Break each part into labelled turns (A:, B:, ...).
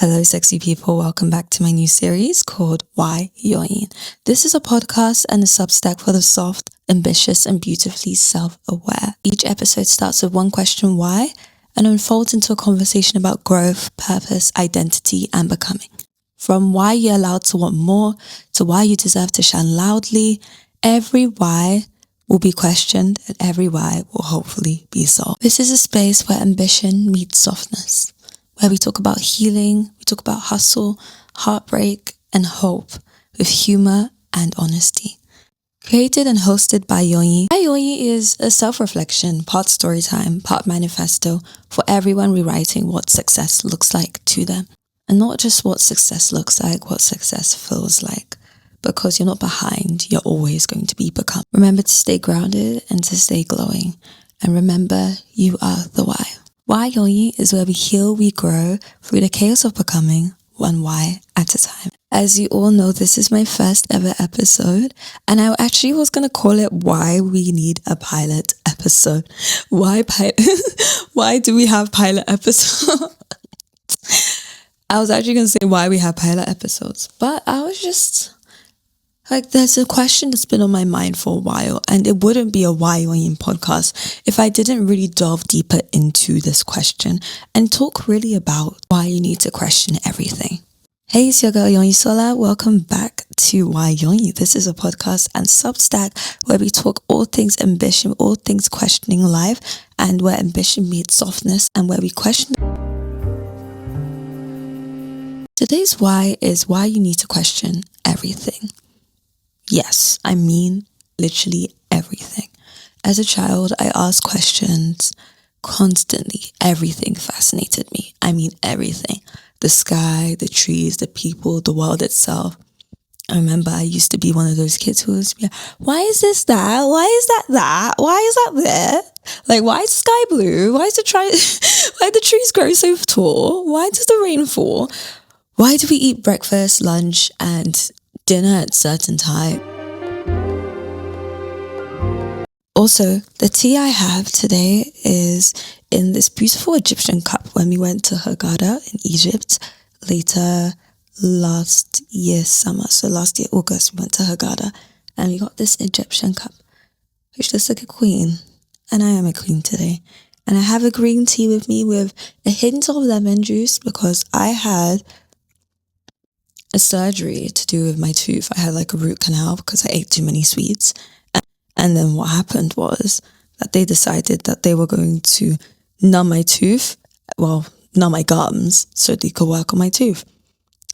A: Hello, sexy people. Welcome back to my new series called YYoyín. This is a podcast and a Substack for the soft, ambitious, and beautifully self-aware. Each episode starts with one question, why, and unfolds into a conversation about growth, purpose, identity, and becoming. From why you're allowed to want more, to why you deserve to shine loudly, every why will be questioned and every why will hopefully be solved. This is a space where ambition meets softness, where we talk about healing, we talk about hustle, heartbreak, and hope with humor and honesty. Created and hosted by Yoyín. YYoyín is a self-reflection, part story time, part manifesto for everyone rewriting what success looks like to them. And not just what success looks like, what success feels like. Because you're not behind, you're always going to be become. Remember to stay grounded and to stay glowing. And remember, you are the why. YYoyín is where we heal, we grow through the chaos of becoming, one why at a time. As you all know, this is my first ever episode, and I actually was going to call it Why We Need a Pilot Episode. Why do we have pilot episodes? I was actually going to say why we have pilot episodes, but I was just like, there's a question that's been on my mind for a while, and it wouldn't be a YYoyín podcast if I didn't really delve deeper into this question and talk really about why you need to question everything. Hey, it's your girl Yoyín. Welcome back to YYoyín. This is a podcast and Substack where we talk all things ambition, all things questioning life, and where ambition meets softness and where we question. Today's why is why you need to question everything. Yes, I mean literally everything. As a child, I asked questions constantly. Everything fascinated me. I mean everything. The sky, the trees, the people, the world itself. I remember I used to be one of those kids who was, why is this that? Why is that that? Why is that there? Like, why is the sky blue? Why is why the trees grow so tall? Why does the rain fall? Why do we eat breakfast, lunch, and dinner at certain time? Also, the tea I have today is in this beautiful Egyptian cup. When we went to Hurghada in Egypt later last year summer, so last year August, we went to Hurghada and we got this Egyptian cup, which looks like a queen, and I am a queen today. And I have a green tea with me with a hint of lemon juice because I had a surgery to do with my tooth. I had like a root canal because I ate too many sweets. And then what happened was that they decided that they were going to numb my tooth, numb my gums so they could work on my tooth.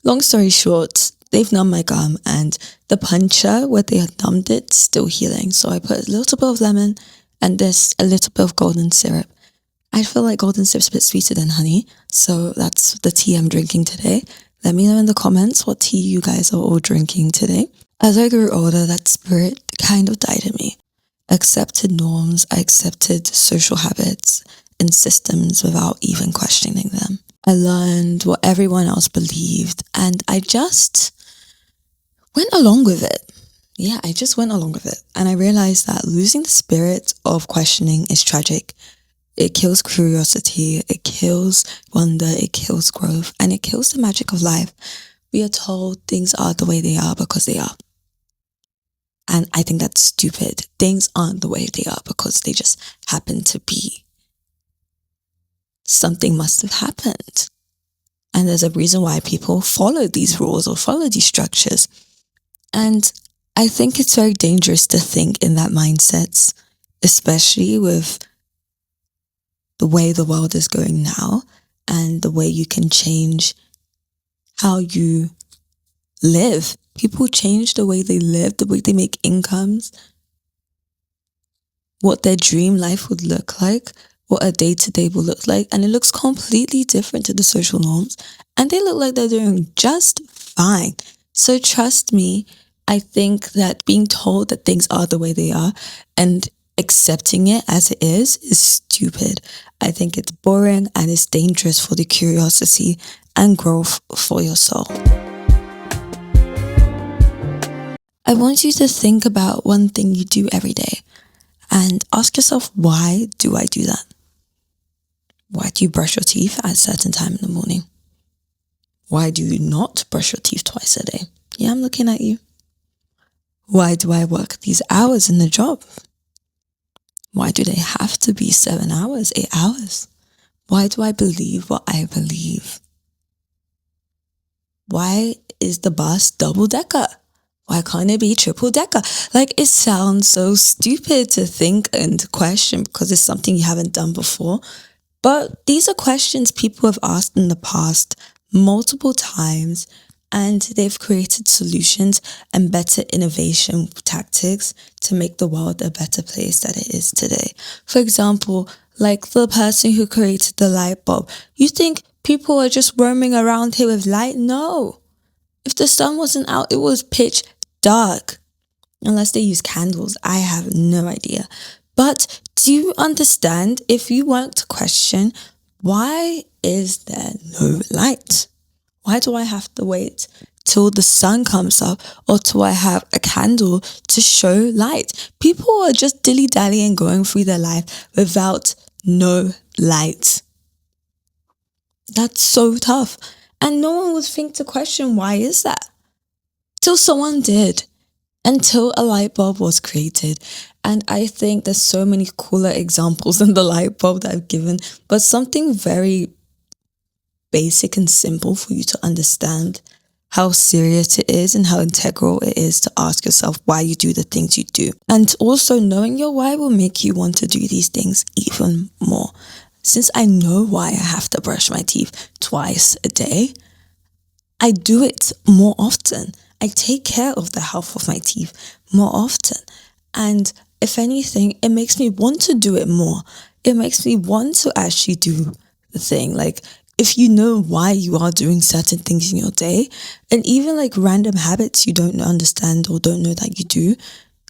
A: Long story short, they've numbed my gum and the puncture where they had numbed it still healing. So I put a little bit of lemon and there's a little bit of golden syrup. I feel like golden syrup's a bit sweeter than honey. So that's the tea I'm drinking today. Let me know in the comments what tea you guys are all drinking today. As I grew older, that spirit kind of died in me. I accepted norms, I accepted social habits and systems without even questioning them. I learned what everyone else believed and I just went along with it. Yeah, I just went along with it. And I realized that losing the spirit of questioning is tragic. It kills curiosity, it kills wonder, it kills growth, and it kills the magic of life. We are told things are the way they are because they are. And I think that's stupid. Things aren't the way they are because they just happen to be. Something must have happened. And there's a reason why people follow these rules or follow these structures. And I think it's very dangerous to think in that mindset, especially with the way the world is going now and the way you can change how you live. People change the way they live, the way they make incomes, what their dream life would look like, what a day-to-day will look like, and it looks completely different to the social norms, and they look like they're doing just fine. So trust me, I think that being told that things are the way they are and accepting it as it is stupid. I think it's boring and it's dangerous for the curiosity and growth for your soul. I want you to think about one thing you do every day and ask yourself, why do I do that? Why do you brush your teeth at a certain time in the morning? Why do you not brush your teeth twice a day? Yeah, I'm looking at you. Why do I work these hours in the job? Why do they have to be 7 hours, 8 hours? Why do I believe what I believe? Why is the bus double decker? Why can't it be triple decker? Like, it sounds so stupid to think and question because it's something you haven't done before. But these are questions people have asked in the past multiple times, and they've created solutions and better innovation tactics to make the world a better place that it is today. For example, like the person who created the light bulb. You think people are just roaming around here with light? No. If the sun wasn't out, it was pitch dark. Unless they use candles, I have no idea. But do you understand, if you want to question, why is there no light? Why do I have to wait till the sun comes up, or till I have a candle to show light? People are just dilly-dallying going through their life without no light. That's so tough. And no one would think to question, why is that? Till someone did. Until a light bulb was created. And I think there's so many cooler examples than the light bulb that I've given, but something very basic and simple for you to understand how serious it is and how integral it is to ask yourself why you do the things you do. And also knowing your why will make you want to do these things even more. Since I know why I have to brush my teeth twice a day, I do it more often. I take care of the health of my teeth more often. And if anything, it makes me want to do it more. It makes me want to actually do the thing. Like, if you know why you are doing certain things in your day, and even like random habits you don't understand or don't know that you do,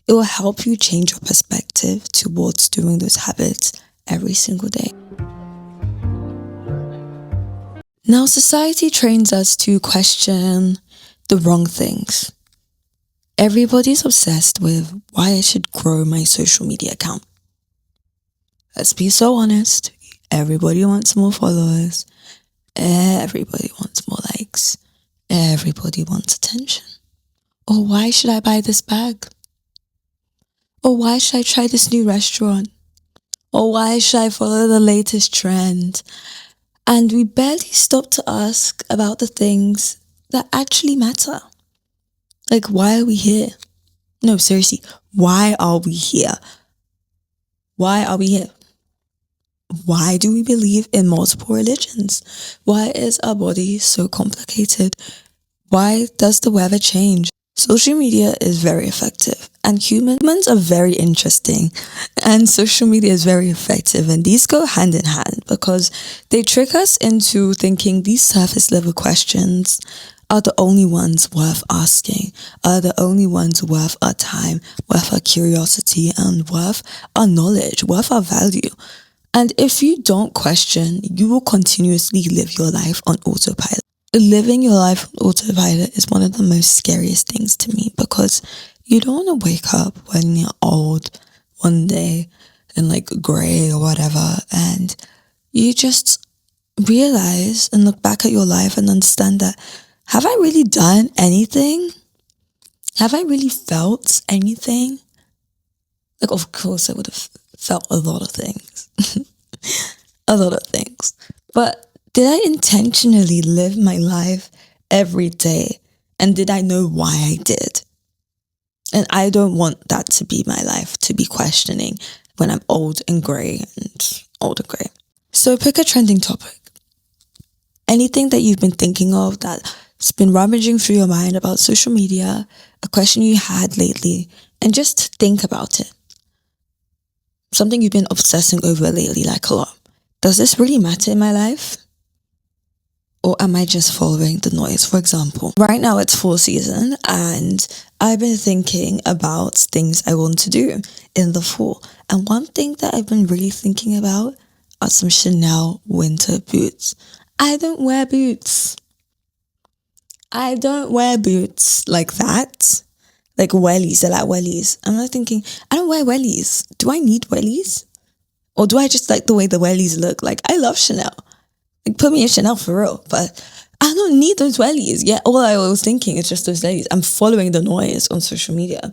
A: it will help you change your perspective towards doing those habits every single day. Now, society trains us to question the wrong things. Everybody's obsessed with why I should grow my social media account. Let's be so honest. Everybody wants more followers. Everybody wants more likes. Everybody wants attention. Or why should I buy this bag? Or why should I try this new restaurant? Or why should I follow the latest trend? And we barely stop to ask about the things that actually matter. Like, why are we here? No, seriously, why are we here? Why are we here? Why do we believe in multiple religions? Why is our body so complicated? Why does the weather change? Social media is very effective, and humans are very interesting, and social media is very effective, and these go hand in hand because they trick us into thinking these surface level questions are the only ones worth asking, are the only ones worth our time, worth our curiosity, and worth our knowledge, worth our value. And if you don't question, you will continuously live your life on autopilot. Living your life on autopilot is one of the most scariest things to me because you don't want to wake up when you're old one day and like gray or whatever, and you just realize and look back at your life and understand that, have I really done anything? Have I really felt anything? Like, of course I would have felt a lot of things. A lot of things. But did I intentionally live my life every day? And did I know why I did? And I don't want that to be my life, to be questioning when I'm old and grey and old and grey. So pick a trending topic. Anything that you've been thinking of that's been rummaging through your mind about social media, a question you had lately, and just think about it. Something you've been obsessing over lately, like a lot. Does this really matter in my life? Or am I just following the noise? For example, right now it's fall season and I've been thinking about things I want to do in the fall. And one thing that I've been really thinking about are some Chanel winter boots. I don't wear boots. I don't wear boots like that. Like wellies, they're like wellies. I'm not thinking, I don't wear wellies. Do I need wellies? Or do I just like the way the wellies look? Like, I love Chanel. Like, put me in Chanel for real. But I don't need those wellies. Yeah, all I was thinking is just those ladies. I'm following the noise on social media.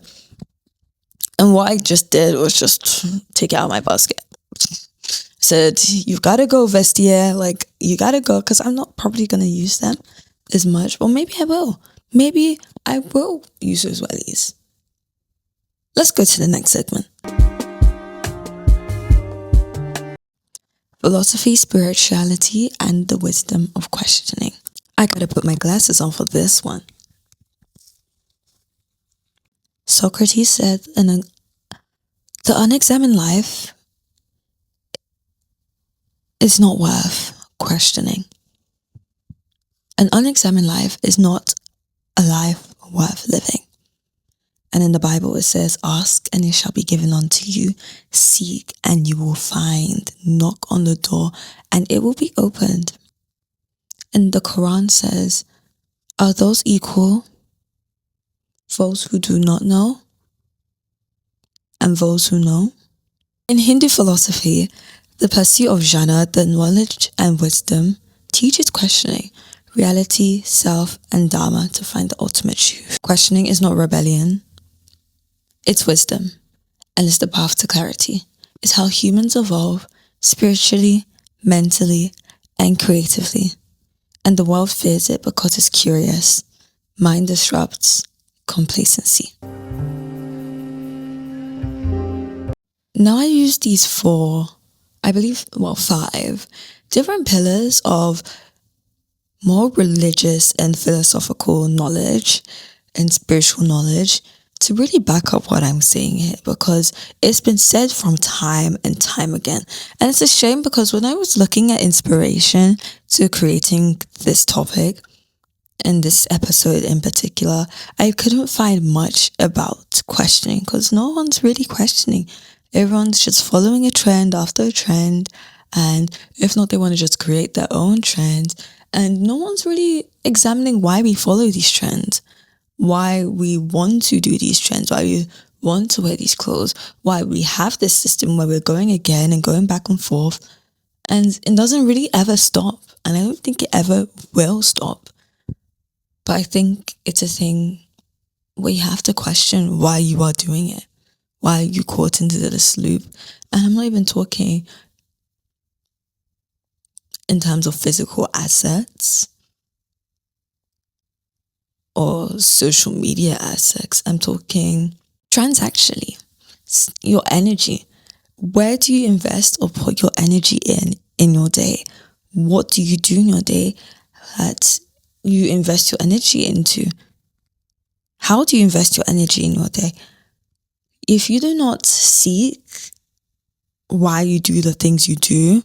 A: And what I just did was just take it out of my basket. Said, you've got to go, Vestiaire. Like, you got to go, because I'm not probably going to use them as much. Or maybe I will. Maybe I will use those wellies. Let's go to the next segment. Philosophy, spirituality, and the wisdom of questioning. I gotta put my glasses on for this one. Socrates said, the unexamined life is not worth questioning. An unexamined life is not a life worth living. And in the Bible it says, ask and it shall be given unto you. Seek and you will find. Knock on the door and it will be opened. And the Quran says, are those equal? Those who do not know and those who know? In Hindu philosophy, the pursuit of Jnana, the knowledge and wisdom, teaches questioning reality, self, and Dharma to find the ultimate truth. Questioning is not rebellion. It's wisdom, and it's the path to clarity. It's how humans evolve spiritually, mentally, and creatively. And the world fears it because it's curious. Mind disrupts complacency. Now I use these five different pillars of more religious and philosophical knowledge and spiritual knowledge to really back up what I'm saying here, because it's been said from time and time again. And it's a shame because when I was looking at inspiration to creating this topic and this episode in particular, I couldn't find much about questioning because no one's really questioning. Everyone's just following a trend after a trend, and if not, they want to just create their own trends, and no one's really examining why we follow these trends, why we want to do these trends, why we want to wear these clothes, why we have this system where we're going again and going back and forth, and it doesn't really ever stop, and I don't think it ever will stop. But I think it's a thing where you have to question why you are doing it, why you caught into this loop. And I'm not even talking in terms of physical assets or social media assets. I'm talking transactionally, your energy. Where do you invest or put your energy in your day? What do you do in your day that you invest your energy into? How do you invest your energy in your day? If you do not seek why you do the things you do,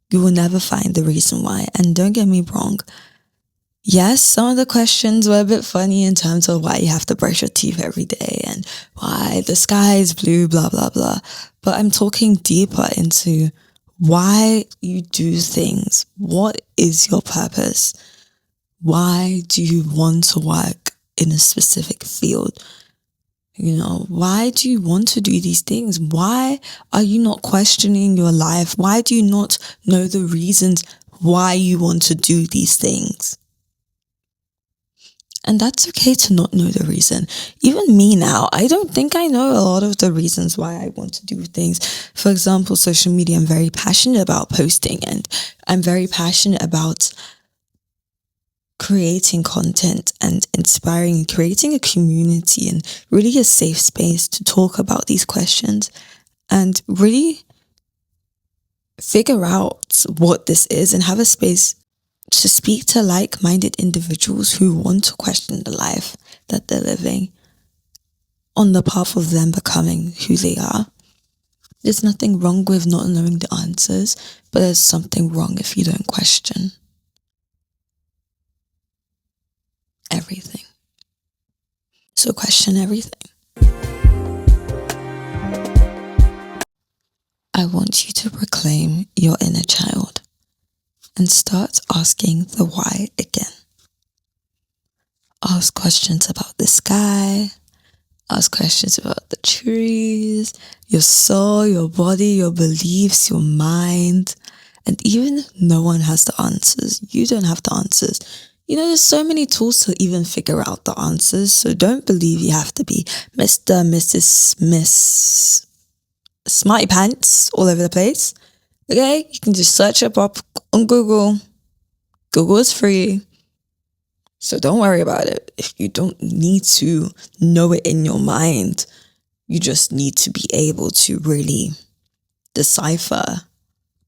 A: you will never find the reason why. And don't get me wrong, yes, some of the questions were a bit funny in terms of why you have to brush your teeth every day and why the sky is blue, blah, blah, blah. But I'm talking deeper into why you do things. What is your purpose? Why do you want to work in a specific field? Why do you want to do these things? Why are you not questioning your life? Why do you not know the reasons why you want to do these things? And that's okay to not know the reason. Even me now, I don't think I know a lot of the reasons why I want to do things. For example, social media, I'm very passionate about posting, and I'm very passionate about creating content and inspiring and creating a community and really a safe space to talk about these questions and really figure out what this is and have a space to speak to like-minded individuals who want to question the life that they're living on the path of them becoming who they are. There's nothing wrong with not knowing the answers, but there's something wrong if you don't question everything. So question everything. I want you to reclaim your inner child and start asking the why again. Ask questions about the sky. Ask questions about the trees, your soul, your body, your beliefs, your mind. And even if no one has the answers, you don't have the answers. There's so many tools to even figure out the answers. So don't believe you have to be Mr., Mrs., Miss Smarty Pants all over the place. Okay? You can just search it up on Google. Google is free. So don't worry about it. If you don't need to know it in your mind, you just need to be able to really decipher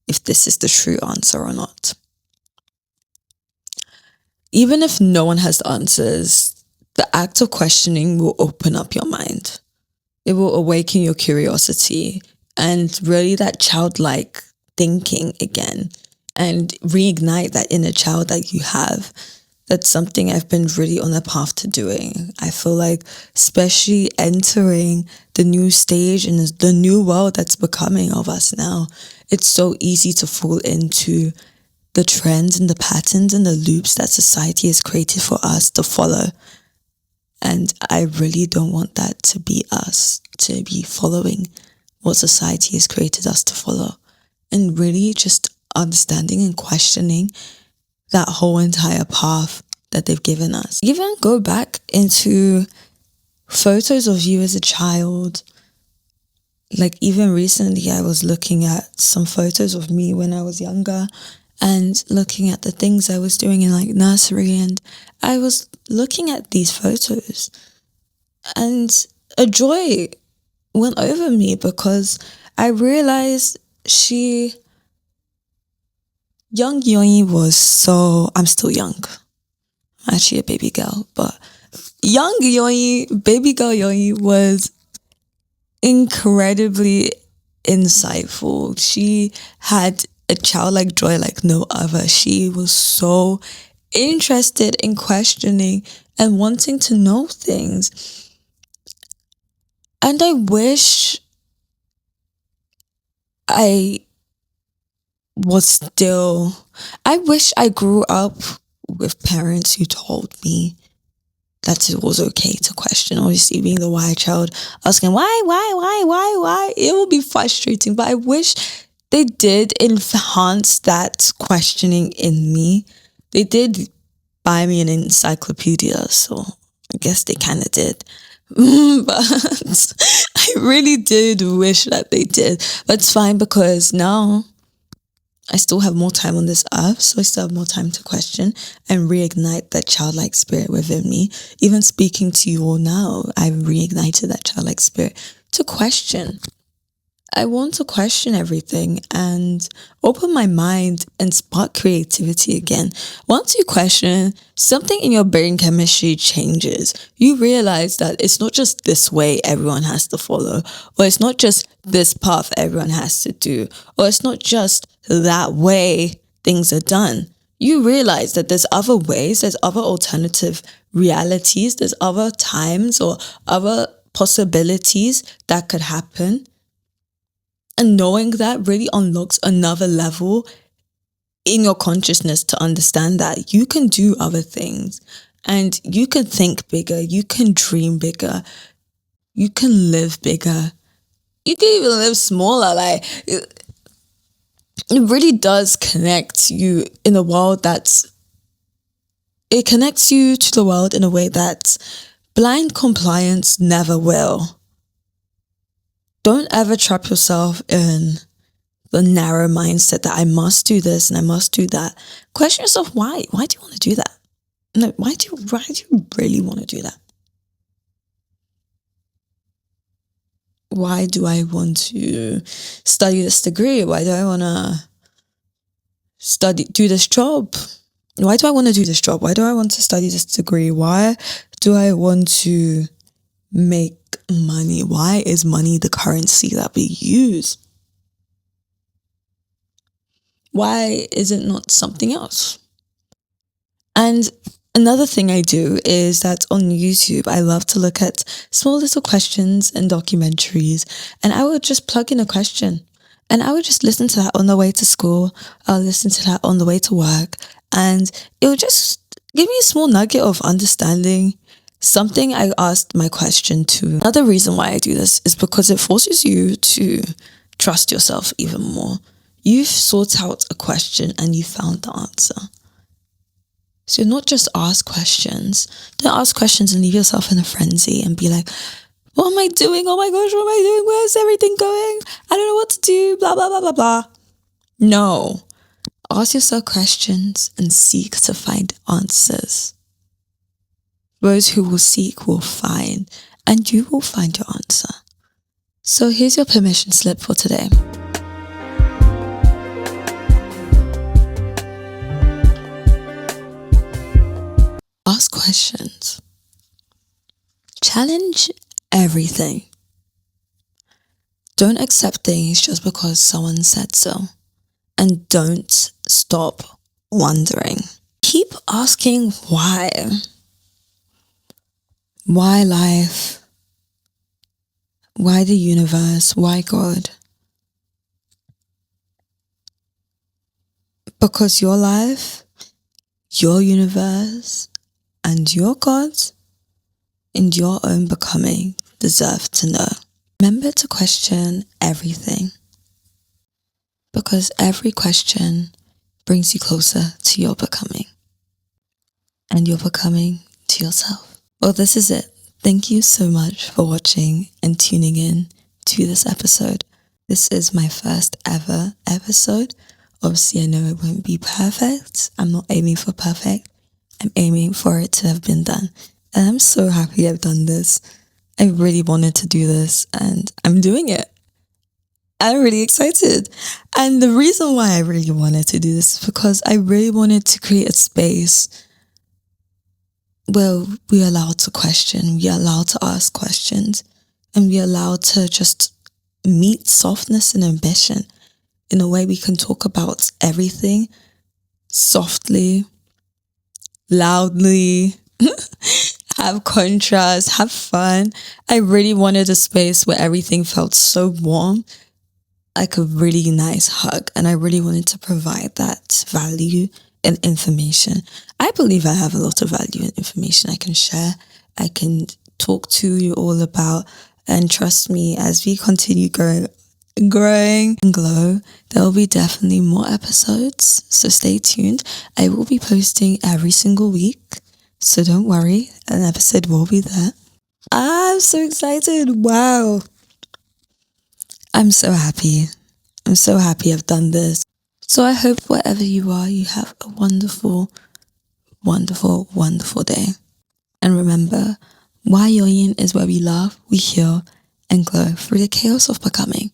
A: if this is the true answer or not. Even if no one has the answers, the act of questioning will open up your mind. It will awaken your curiosity and really that childlike thinking again and reignite that inner child that you have. That's something I've been really on the path to doing. I feel like, especially entering the new stage and the new world that's becoming of us now, it's so easy to fall into the trends and the patterns and the loops that society has created for us to follow. And I really don't want that to be us, to be following what society has created us to follow. And really just understanding and questioning that whole entire path that they've given us. Even go back into photos of you as a child. Like even recently I was looking at some photos of me when I was younger and looking at the things I was doing in like nursery, and I was looking at these photos and a joy went over me because I realized young Yoyín was I'm still young. I'm actually a baby girl, but young Yoyín, baby girl Yoyín was incredibly insightful. She had a childlike joy like no other. She was so interested in questioning and wanting to know things. And I wish I grew up with parents who told me that it was okay to question. Obviously, being the why child, asking why, it will be frustrating. But I wish they did enhance that questioning in me. They did buy me an encyclopedia, so I guess they kind of did. But I really did wish that they did. But it's fine because now I still have more time on this earth, so I still have more time to question and reignite that childlike spirit within me. Even speaking to you all now, I've reignited that childlike spirit to question. I want to question everything and open my mind and spark creativity again. Once you question, something in your brain chemistry changes. You realize that it's not just this way everyone has to follow, or it's not just this path everyone has to do, or it's not just that way things are done. You realize that there's other ways, there's other alternative realities, there's other times or other possibilities that could happen. And knowing that really unlocks another level in your consciousness to understand that you can do other things and you can think bigger, you can dream bigger, you can live bigger, you can even live smaller. Like it really does connect you in a world it connects you to the world in a way that blind compliance never will. Don't ever trap yourself in the narrow mindset that I must do this and I must do that. Question yourself, why? Why do you want to do that? No, why do you really want to do that? Why do I want to study this degree? Why do I want to do this job? Why do I want to do this job? Why do I want to study this degree? Why do I want to make money? Why is money the currency that we use? Why is it not something else? And another thing I do is that on YouTube, I love to look at small little questions and documentaries, and I would just plug in a question and I would just listen to that on the way to school. I'll listen to that on the way to work, and it would just give me a small nugget of understanding something I asked my question to. Another reason why I do this is because it forces you to trust yourself even more. You've sought out a question and you found the answer. So not just ask questions. Don't ask questions and leave yourself in a frenzy and be like, what am I doing? Oh my gosh, what am I doing? Where's everything going? I don't know what to do, blah, blah, blah, blah, blah. No. Ask yourself questions and seek to find answers. Those who will seek will find, and you will find your answer. So here's your permission slip for today. Ask questions. Challenge everything. Don't accept things just because someone said so. And don't stop wondering. Keep asking why. Why life? Why the universe? Why God? Because your life, your universe, and your God and your own becoming deserve to know. Remember to question everything, because every question brings you closer to your becoming, and your becoming to yourself. Well, this is it. Thank you so much for watching and tuning in to this episode. This is my first ever episode. Obviously, I know it won't be perfect. I'm not aiming for perfect. I'm aiming for it to have been done. And I'm so happy I've done this. I really wanted to do this and I'm doing it. I'm really excited. And the reason why I really wanted to do this is because I really wanted to create a space where we're allowed to question, we're allowed to ask questions, and we're allowed to just meet softness and ambition in a way we can talk about everything softly, loudly, have contrast, have fun. I really wanted a space where everything felt so warm, like a really nice hug. And I really wanted to provide that value and information. I believe I have a lot of value and information I can share, I can talk to you all about. And trust me, as we continue growing and glow, there will be definitely more episodes. So stay tuned. I will be posting every single week. So don't worry, an episode will be there. I'm so excited. Wow. I'm so happy. I'm so happy I've done this. So I hope wherever you are, you have a wonderful, wonderful, wonderful day. And remember, YYoyín is where we love, we heal, and glow through the chaos of becoming,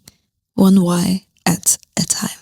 A: one Y at a time.